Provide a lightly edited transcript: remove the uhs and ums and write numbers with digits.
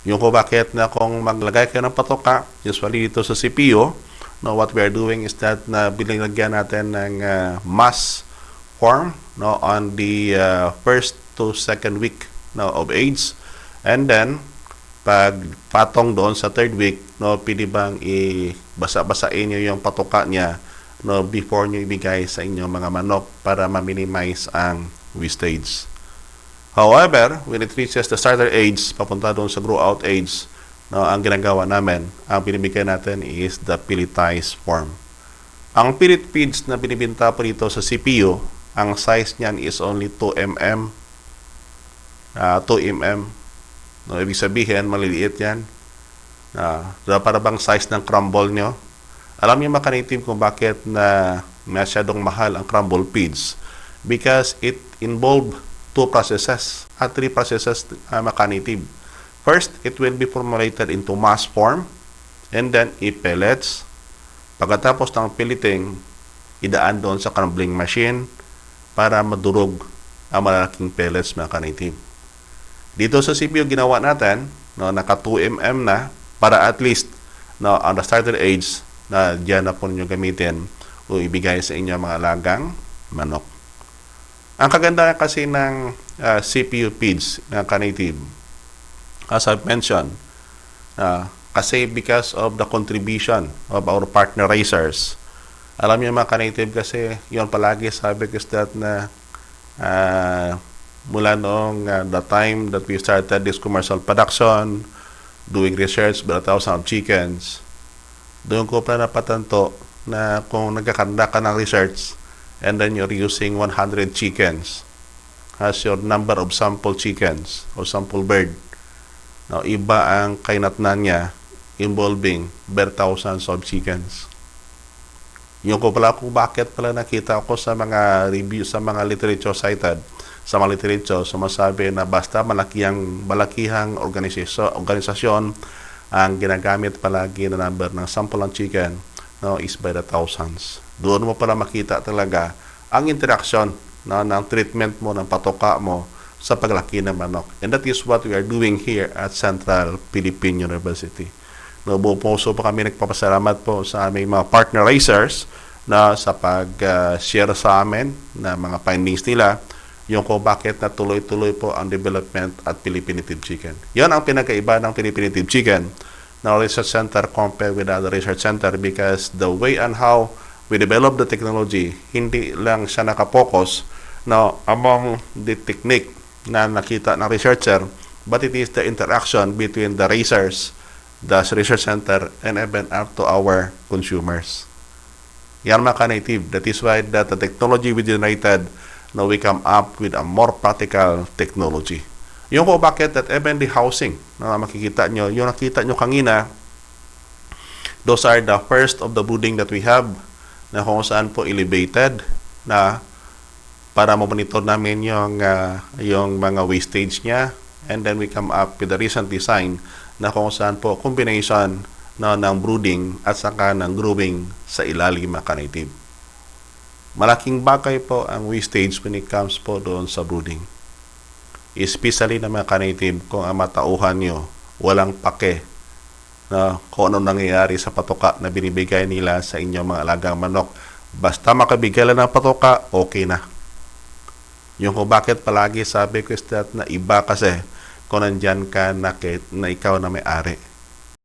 Yung kung bakit na kung maglagay kayo ng patoka, usually dito sa CPU, no, what we are doing is that na binilagyan natin ng mass form, no, on the first to second week, no, of age. And then, pag patong doon sa third week, no, pwede bang ibasa-basain nyo yung patoka niya, no, before nyo ibigay sa inyong mga manok para ma-minimize ang wastage. However, when it reaches the starter age, papunta doon sa grow out age, no, ang ginagawa namin, ang binibigay natin is the pelletized form. Ang pellet feeds na binibinta po dito sa CPU, ang size niyan is only 2 mm. 2 mm. No, ibig sabihin, maliliit yan. Para bang size ng crumble nyo. Alam niyo mga ka-native kung bakit na masyadong mahal ang crumble feeds? Because it involved 2 processes at 3 processes mga ka-native. First, it will be formulated into mass form and then i-pellets. Pagkatapos ng pelleting, idaan doon sa crumbling machine para madurog ang malaking pellets mga ka-native. Dito sa CPU ginawa natin, no, naka 2 mm na para at least no, on the starter age na diyan na po ninyo gamitin o ibigay sa inyo mga alagang manok. Ang kagandahan kasi ng CPU feeds na ka-native, as I've mentioned, kasi because of the contribution of our partner racers, alam niyo mga ka-native kasi yun palagi sabi ko that na mula noong the time that we started this commercial production, doing research with 1,000 chickens, doon ko pa napatanto na kung nagkakanda ka ng research and then you're using 100 chickens as your number of sample chickens or sample bird, now, iba ang kainatnan niya involving bare thousands of chickens. Yung ko pala kung bakit pala nakita ko sa mga review, sa mga literature cited, sa mga literature, sumasabi na basta malakihang organisasyon ang ginagamit palagi na number ng sample ng chicken, no, is by the thousands. Doon mo pala makita talaga ang interaction, no, ng treatment mo, ng patoka mo sa paglaki ng manok. And that is what we are doing here at Central Philippine University. No, buong puso po kami nagpapasalamat po sa aming mga partner racers na sa pag-share sa amin na mga findings nila, yung kung bakit na tuloy-tuloy po ang development at Philippine Native Chicken. Yan ang pinagkaiba ng Philippine Native Chicken na research center compared with other research center because the way and how we develop the technology, hindi lang siya nakapokus na among the technique na nakita ng researcher, but it is the interaction between the racers, the research center, and even up to our consumers. Yan mga ka-native. That is why that the technology we generated, now we come up with a more practical technology. Yung ko bakit that even the housing, na makikita nyo, yung nakita nyo kanina, those are the first of the brooding that we have, na kung saan po elevated, na para ma-monitor namin yung mga wastage niya, and then we come up with the recent design na kung saan po combination ng brooding at saka ng growing sa ilalim mga ka-native. Malaking bagay po ang wastage when it comes po doon sa brooding. Especially na mga ka-native kung ang matauhan nyo walang pake na kung ano nangyayari sa patoka na binibigay nila sa inyong mga alagang manok. Basta makabigay lang ng patoka, okay na. Yung kung bakit palagi sabi ko is that na iba kasi kung nandyan ka na ikaw na may-ari.